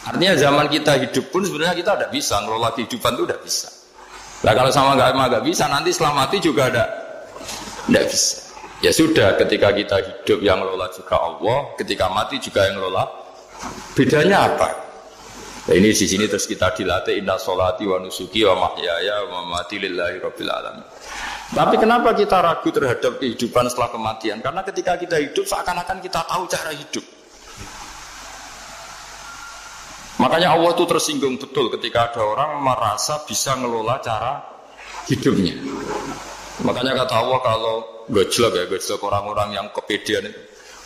Artinya zaman kita hidup pun sebenarnya kita tidak bisa ngelola kehidupan itu tidak bisa. Nah kalau sama nggak bisa nanti setelah mati juga tidak bisa. Ya sudah, ketika kita hidup yang ngelola juga Allah, ketika mati juga yang ngelola. Bedanya apa? Nah, ini di sini terus kita dilatih inna sholati wa nusuki wa mahyaya wa mamati lillahi rabbil alamin. Tapi kenapa kita ragu terhadap kehidupan setelah kematian? Karena ketika kita hidup seakan-akan kita tahu cara hidup. Makanya Allah itu tersinggung betul ketika ada orang merasa bisa ngelola cara hidupnya. Makanya kata Allah kalau gojlok orang-orang yang kepedean itu,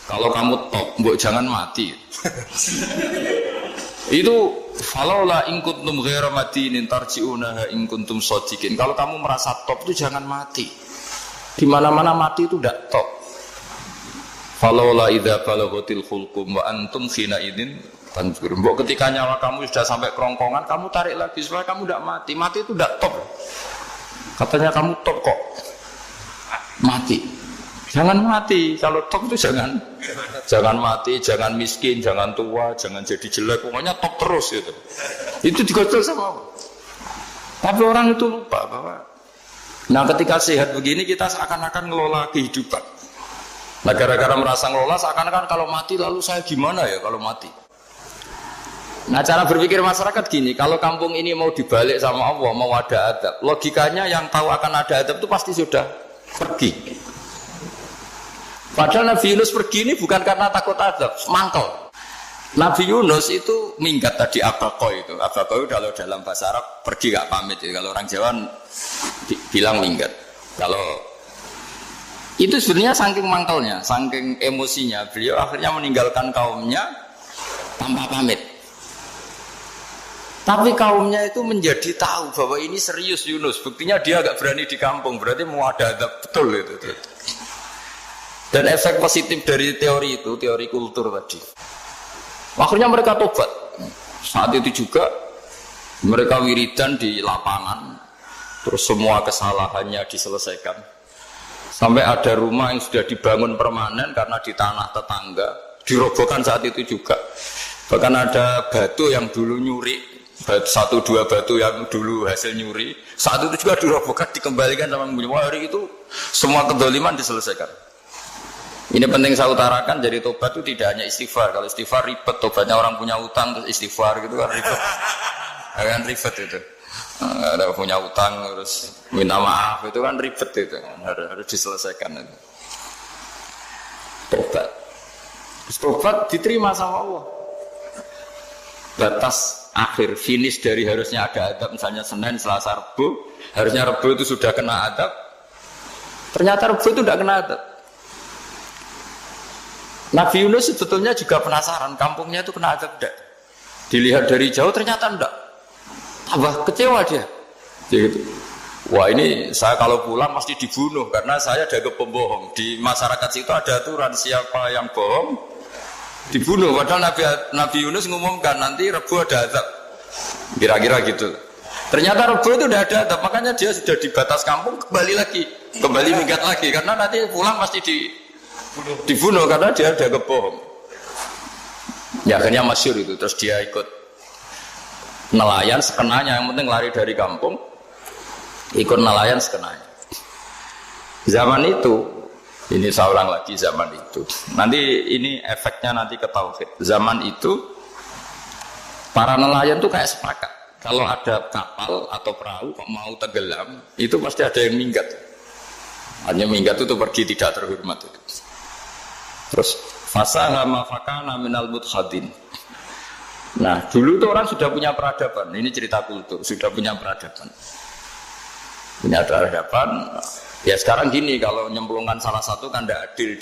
kalau kamu top, mbok jangan mati. Itu falaula in kuntum ghairu madinin tarji'unaha in kuntum shadiqin. Kalau kamu merasa top itu jangan mati. Di mana-mana mati itu tidak top. Falaula idza balaghatil khulqum wa antum khina idzin tanzurun. Mbok ketika nyawa kamu sudah sampai kerongkongan, kamu tarik lagi supaya kamu tidak mati. Mati itu tidak top. Katanya kamu top kok mati. Jangan mati. Kalau top itu jangan mati, jangan miskin, jangan tua, jangan jadi jelek. Pokoknya top terus gitu. Itu digocol sama Allah. Tapi orang itu lupa bahwa ketika sehat begini kita seakan-akan ngelola kehidupan. Nah gara-gara merasa ngelola seakan-akan kalau mati lalu saya gimana ya kalau mati. Nah cara berpikir masyarakat gini, kalau kampung ini mau dibalik sama Allah, mau ada adab, logikanya yang tahu akan ada adab itu pasti sudah pergi. Padahal Nabi Yunus pergi ini bukan karena takut adab, mangkel. Nabi Yunus itu minggat tadi abaqo itu. Abaqo itu kalau dalam bahasa Arab pergi gak pamit. Kalau orang Jawa bilang minggat. Kalau itu sebenarnya saking mangkelnya, saking emosinya, beliau akhirnya meninggalkan kaumnya tanpa pamit. Tapi kaumnya itu menjadi tahu bahwa ini serius Yunus. Buktinya dia agak berani di kampung. Berarti mau ada adab betul itu. Dan efek positif dari teori itu, teori kultur tadi. Akhirnya mereka tobat. Saat itu juga mereka wiridan di lapangan. Terus semua kesalahannya diselesaikan. Sampai ada rumah yang sudah dibangun permanen karena di tanah tetangga. Dirobohkan saat itu juga. Bahkan ada batu yang dulu nyuri. 1-2 batu yang dulu hasil nyuri saat itu juga dirobohkan dikembalikan sama penghuni. Hari itu semua kedoliman diselesaikan. Ini penting saya utarakan, jadi tobat itu tidak hanya istighfar. Kalau istighfar ribet, tobatnya orang punya utang terus istighfar gitu kan ribet. Kan ribet itu. Ada punya utang terus minta maaf itu kan ribet itu. Harus diselesaikan itu. Tobat. Terus tobat diterima sama Allah. Batas akhir finish dari harusnya ada adab misalnya Senin, Selasa, Rabu, harusnya Rabu itu sudah kena adab, ternyata Rabu itu tidak kena adab. Nabi Yunus sebetulnya juga penasaran kampungnya itu kena adab tidak, dilihat dari jauh ternyata tidak, tambah kecewa dia gitu. Wah ini saya kalau pulang pasti dibunuh karena saya dianggap pembohong. Di masyarakat situ ada aturan siapa yang bohong dibunuh. Padahal Nabi Yunus ngumumkan nanti Rebu ada azab. Kira-kira gitu. Ternyata Rebu itu udah ada azab, makanya dia sudah di batas kampung kembali minggat lagi karena nanti pulang pasti dibunuh karena dia ada bohong. Ya akhirnya masyhur itu. Terus dia ikut nelayan sekenanya, yang penting lari dari kampung. Ikut nelayan sekenanya. Zaman itu ini saya ulang lagi zaman itu. Nanti ini efeknya nanti ke tauhid. Zaman itu para nelayan tuh kayak sepakat. Kalau ada kapal atau perahu kok mau tenggelam, itu pasti ada yang minggat. Hanya minggat itu pergi tidak terhormat itu. Terus fasahama fakana minal mudkhadin. Nah, dulu tuh orang sudah punya peradaban. Ini cerita kultur, sudah punya peradaban. Punya peradaban. Ya sekarang gini, kalau nyemplungkan salah satu kan tidak adil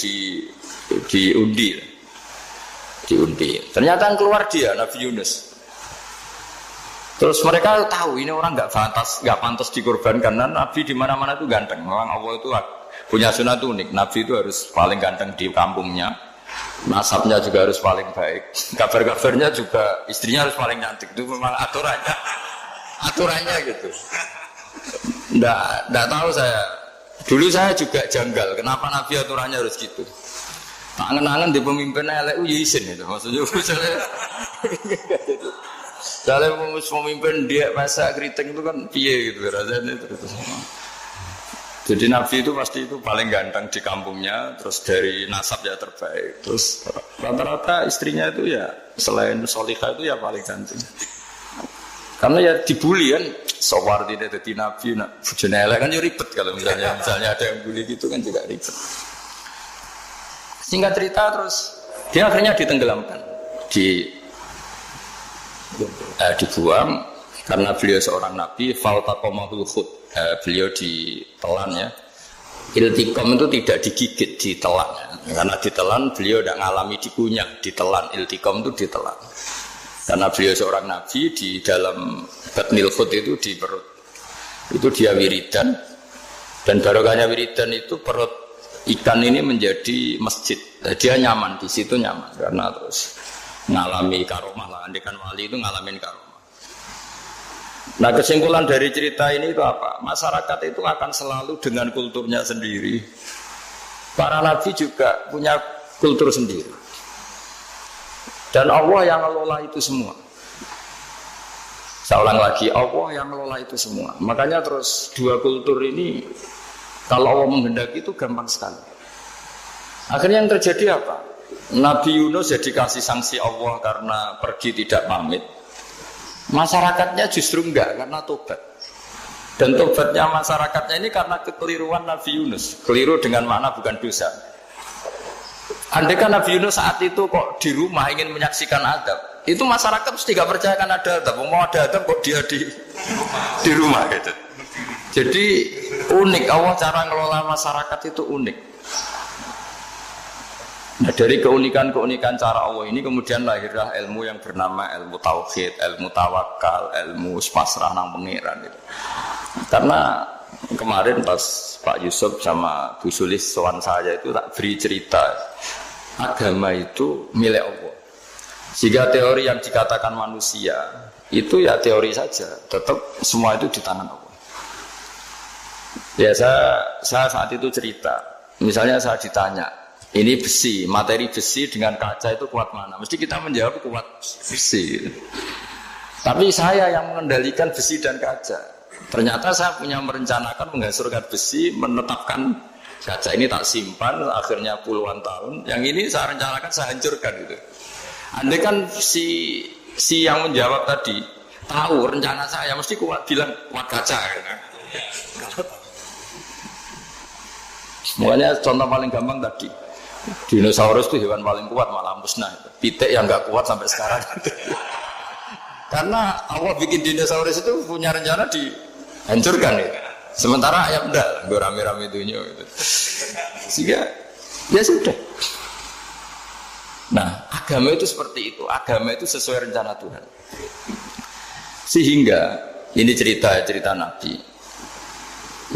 diundi. Ternyata yang keluar dia Nabi Yunus. Terus mereka tahu ini orang nggak pantas dikorbankan. Dan Nabi di mana-mana itu ganteng. Memang Allah itu punya sunat unik. Nabi itu harus paling ganteng di kampungnya. Nasabnya juga harus paling baik. Kabar-kabarnya juga istrinya harus paling cantik. Itu memang aturannya gitu. Nggak tahu saya. Dulu saya juga janggal, kenapa Nabi aturannya harus gitu. Angen-angen di pemimpin elek ya isin itu maksudnya. Misalnya pemimpin dia masak keriting itu kan piye gitu rasanya terus. Jadi Nabi itu pasti itu paling ganteng di kampungnya, terus dari nasab ya terbaik, terus rata-rata istrinya itu ya selain Solihah itu ya paling ganteng. Karena ya dibully kan, sewar tidak jadi Nabi, bujone elek kan ya ribet kalau misalnya ada yang bully gitu kan juga ribet. Singkat cerita terus dia akhirnya ditenggelamkan, dibuang karena beliau seorang Nabi, faltaqamahul khut. Beliau ditelan ya. Iltiqam itu tidak digigit, ditelan ya. Karena ditelan beliau tidak ngalami dikunyah, ditelan. Iltiqam itu ditelan. Karena beliau seorang Nabi di dalam batnil khut itu di perut. Itu dia wiridan. Dan barokahnya wiridan itu perut ikan ini menjadi masjid. Dia nyaman di situ nyaman karena terus ngalami karomah lah. Andekan wali itu ngalamin karomah. Nah kesimpulan dari cerita ini itu apa? Masyarakat itu akan selalu dengan kulturnya sendiri. Para nabi juga punya kultur sendiri. Dan Allah yang ngelola itu semua. Saya ulang lagi, Allah yang ngelola itu semua. Makanya terus dua kultur ini kalau Allah menghendaki itu gampang sekali. Akhirnya yang terjadi apa? Nabi Yunus jadi kasih sanksi Allah karena pergi tidak pamit. Masyarakatnya justru enggak karena tobat. Dan tobatnya masyarakatnya ini karena kekeliruan Nabi Yunus. Keliru dengan makna bukan dosa. Andai kan Nabi Yunus saat itu kok di rumah ingin menyaksikan adab, itu masyarakat mesti gak percaya kan ada adab. Mau ada adab kok dia di rumah gitu. Jadi unik, Allah cara ngelola masyarakat itu unik. Nah dari keunikan-keunikan cara Allah ini kemudian lahirlah ilmu yang bernama ilmu tauhid, ilmu tawakal, ilmu pasrah nang pangeran gitu. Karena kemarin pas Pak Yusuf sama Bu Sulis sowan saya itu tak beri cerita agama itu milik Allah. Sehingga teori yang dikatakan manusia itu ya teori saja, tetap semua itu di tangan Allah. Ya saya saat itu cerita, misalnya saya ditanya, ini besi, materi besi dengan kaca itu kuat mana? Mesti kita menjawab kuat besi. Tapi saya yang mengendalikan besi dan kaca. Ternyata saya punya merencanakan menghasilkan besi, menetapkan kaca ini tak simpan, akhirnya puluhan tahun. Yang ini saya rencanakan, saya hancurkan gitu. Andai kan si yang menjawab tadi tahu rencana saya, mesti kuat bilang kuat kaca. Gitu. Semuanya contoh paling gampang tadi. Dinosaurus itu hewan paling kuat malah musnah. Pitik yang nggak kuat sampai sekarang. Karena Allah bikin dinosaurus itu punya rencana dihancurkan ya. Sementara ayam enggak, gue rame-rame dunia gitu. Sehingga ya sudah. Nah, agama itu seperti itu. Agama itu sesuai rencana Tuhan. Sehingga ini cerita Nabi.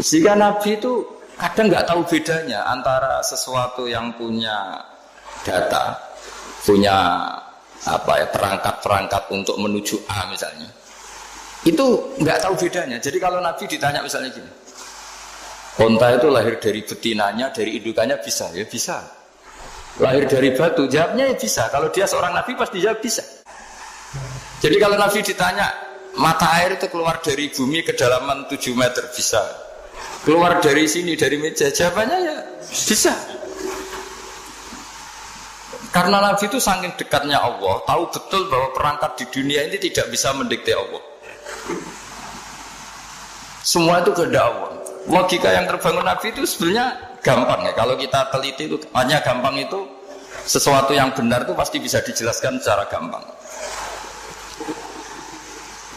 Sehingga Nabi itu kadang nggak tahu bedanya antara sesuatu yang punya data, punya perangkat-perangkat untuk menuju A misalnya, itu nggak tahu bedanya. Jadi kalau Nabi ditanya misalnya gini, onta itu lahir dari betinanya, dari indukannya bisa, ya bisa. Lahir dari batu, jawabnya ya bisa. Kalau dia seorang Nabi pasti jawab bisa. Jadi kalau Nabi ditanya, mata air itu keluar dari bumi kedalaman 7 meter, bisa. Keluar dari sini, dari meja, jawabannya ya bisa. Karena Nabi itu saking dekatnya Allah, tahu betul bahwa perangkat di dunia ini tidak bisa mendikte Allah. Semua itu kehendak Allah. Logika yang terbangun Nabi itu sebenarnya gampang ya. Kalau kita teliti itu hanya gampang itu, sesuatu yang benar itu pasti bisa dijelaskan secara gampang.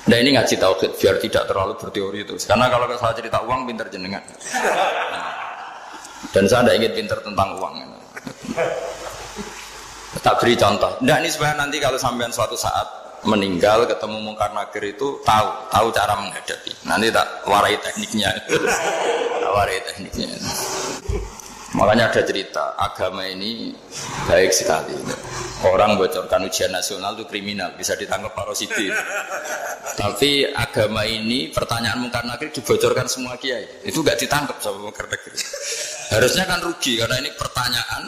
Nah ini ngaji tauhid biar tidak terlalu berteori itu. Karena kalau saya cerita uang pinter jenengan. Dan saya tidak ingin pinter tentang uang. Tak beri contoh. Nah ini supaya nanti kalau sampean suatu saat meninggal ketemu mungkar nakir itu tahu cara menghadapi. Nanti tak warai tekniknya. Makanya ada cerita agama ini baik sekali. Orang bocorkan ujian nasional itu kriminal, bisa ditangkap Pak Rosidi. Tapi agama ini pertanyaan mungkar nakir dibocorkan semua kiai, itu nggak ditangkap sama mungkar nakir. Harusnya kan rugi karena ini pertanyaan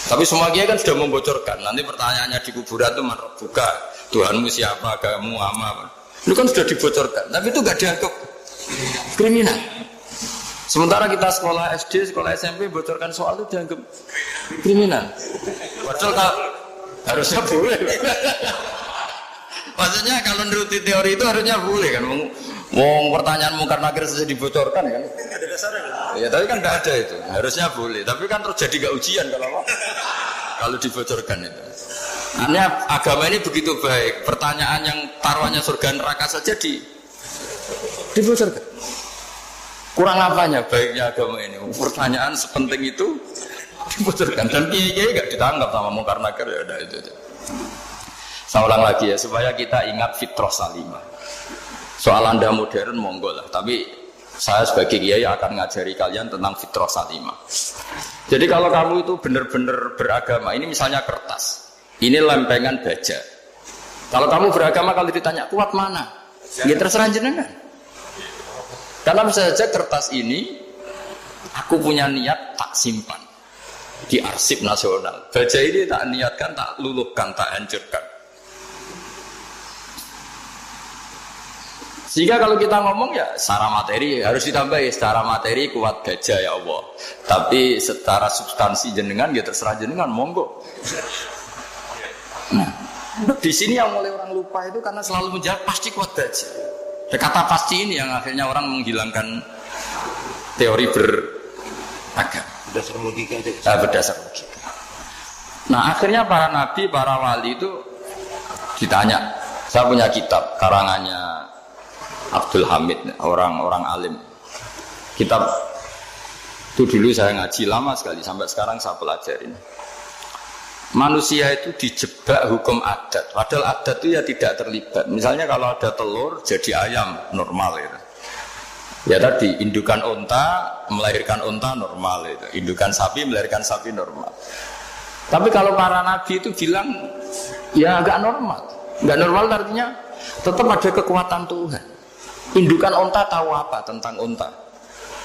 Tapi semua kiai kan sudah membocorkan. Nanti pertanyaannya di kuburan itu buka Tuhanmu siapa, agamamu apa. Itu kan sudah dibocorkan. Tapi itu gak dianggap kriminal. Sementara kita sekolah SD, sekolah SMP bocorkan soal itu dianggap kriminal. Padahal kalau harusnya boleh. Maksudnya kalau menuruti teori itu harusnya boleh kan. Mau pertanyaan mungkar nakir saja dibocorkan kan? Ada dasarnya. Ya tapi kan tidak ada itu. Harusnya boleh. Tapi kan terjadi gak ujian kalau dibocorkan itu. Artinya agama ini begitu baik. Pertanyaan yang taruhannya surga neraka saja dibocorkan. Kurang apanya baiknya agama ini? Pertanyaan sepenting itu dibocorkan. Dan kiai-kiai gak ditangkap sama mungkar nakir ya udah itu aja. Saya ulang lagi ya supaya kita ingat fitrah salimah. Soal Anda modern monggo lah, tapi saya sebagai kiai akan ngajari kalian tentang fitrah salimah. Jadi kalau kamu itu benar-benar beragama, ini misalnya kertas, ini lempengan baja. Kalau kamu beragama kalau ditanya kuat mana, ya terserah jenengan. Karena bisa saja kertas ini aku punya niat tak simpan di arsip nasional. Baja ini tak niatkan, tak luluhkan, tak hancurkan. Sehingga kalau kita ngomong ya secara materi harus ditambahi, secara materi kuat gajah ya Allah. Tapi secara substansi jenengan ya terserah jenengan monggo. Nah, di sini yang mulai orang lupa itu karena selalu menjawab pasti kuat gajah. Kata pasti ini yang akhirnya orang menghilangkan teori beragam. Berdasar logika itu. Berdasar logika. Nah akhirnya para nabi, para wali itu ditanya. Saya punya kitab karangannya Abdul Hamid, orang alim. Kitab itu dulu saya ngaji lama sekali, sampai sekarang saya pelajarin. Manusia itu dijebak hukum adat, padahal adat itu ya tidak terlibat. Misalnya kalau ada telur jadi ayam normal itu. Ya tadi indukan unta melahirkan unta normal itu, indukan sapi melahirkan sapi normal. Tapi kalau para nabi itu bilang ya agak normal. Enggak normal artinya tetap ada kekuatan Tuhan. Indukan unta tahu apa tentang unta?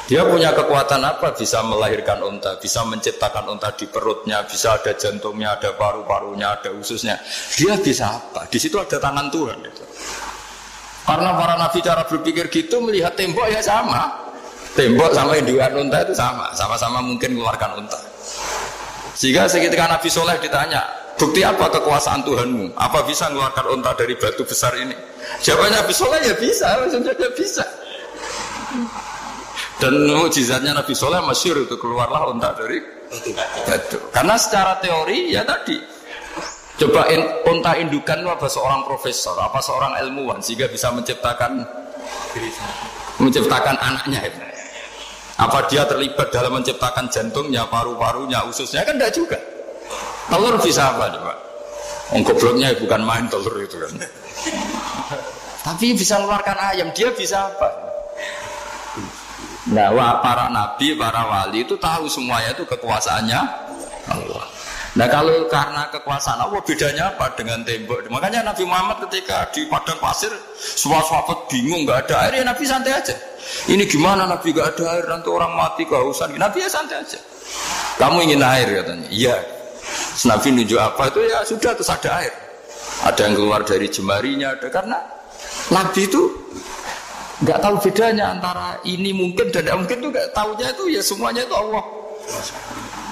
Dia punya kekuatan apa? Bisa melahirkan unta, bisa menciptakan unta di perutnya, bisa ada jantungnya, ada paru-parunya, ada ususnya. Dia bisa apa? Di situ ada tangan Tuhan. Itu. Karena para nabi cara berpikir gitu melihat tembok ya sama. Tembok sama indukan unta itu sama, sama-sama mungkin mengeluarkan unta. Sehingga seketika Nabi Soleh ditanya, bukti apa kekuasaan Tuhanmu? Apa bisa mengeluarkan unta dari batu besar ini? Jawabannya Nabi Soleh ya bisa, maksudnya bisa. Dan mukjizatnya Nabi Soleh masyhur itu keluarlah unta dari batu. Karena secara teori ya tadi, coba unta indukan itu apa seorang profesor, apa seorang ilmuwan sehingga bisa menciptakan anaknya itu. Apa dia terlibat dalam menciptakan jantungnya, paru-parunya, ususnya? Kan tidak juga. Telur bisa apa coba? Gobloknya bukan main telur itu kan. Tapi bisa mengeluarkan ayam, dia bisa apa? Nah, para nabi, para wali itu tahu semuanya itu kekuasaannya Allah. Nah, kalau karena kekuasaan Allah bedanya apa dengan tembok? Makanya Nabi Muhammad ketika di padang pasir, semua sahabat bingung nggak ada air, ya Nabi santai aja. Ini gimana Nabi nggak ada air, nanti orang mati kehausan. Nabi ya santai aja. Kamu ingin air katanya? Iya. Nabi nunjuk apa itu ya sudah terus ada air. Ada yang keluar dari jemarinya, ada karena Nabi itu nggak tahu bedanya antara ini mungkin dan tidak mungkin tuh nggak tahunya itu ya semuanya itu Allah.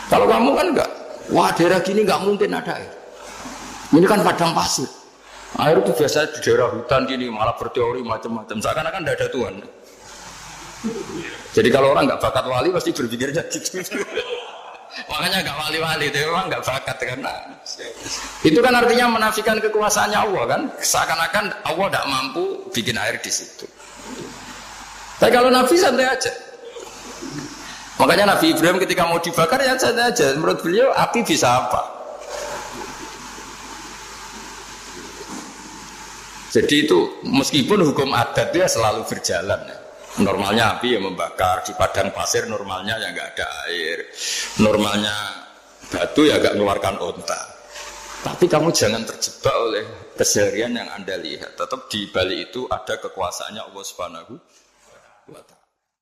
Kalau kamu kan nggak, wah daerah gini nggak mungkin ada air. Ini kan padang pasir. Air itu biasa di daerah hutan gini malah berteori macam-macam. Seakan-akan tidak ada Tuhan. Jadi kalau orang nggak bakat wali pasti berpikirnya gitu. Makanya nggak wali-wali itu orang nggak bakat karena itu kan artinya menafikan kekuasaannya Allah kan. Seakan-akan Allah tidak mampu bikin air di situ. Tapi kalau Nabi santai aja. Makanya Nabi Ibrahim ketika mau dibakar ya santai aja. Menurut beliau api bisa apa? Jadi itu meskipun hukum adat dia selalu berjalan. Normalnya api yang membakar di padang pasir, normalnya ya nggak ada air. Normalnya batu ya nggak mengeluarkan unta. Tapi kamu jangan terjebak oleh keseharian yang Anda lihat. Tetap di balik itu ada kekuasaannya Allah Subhanahu wa Ta'ala.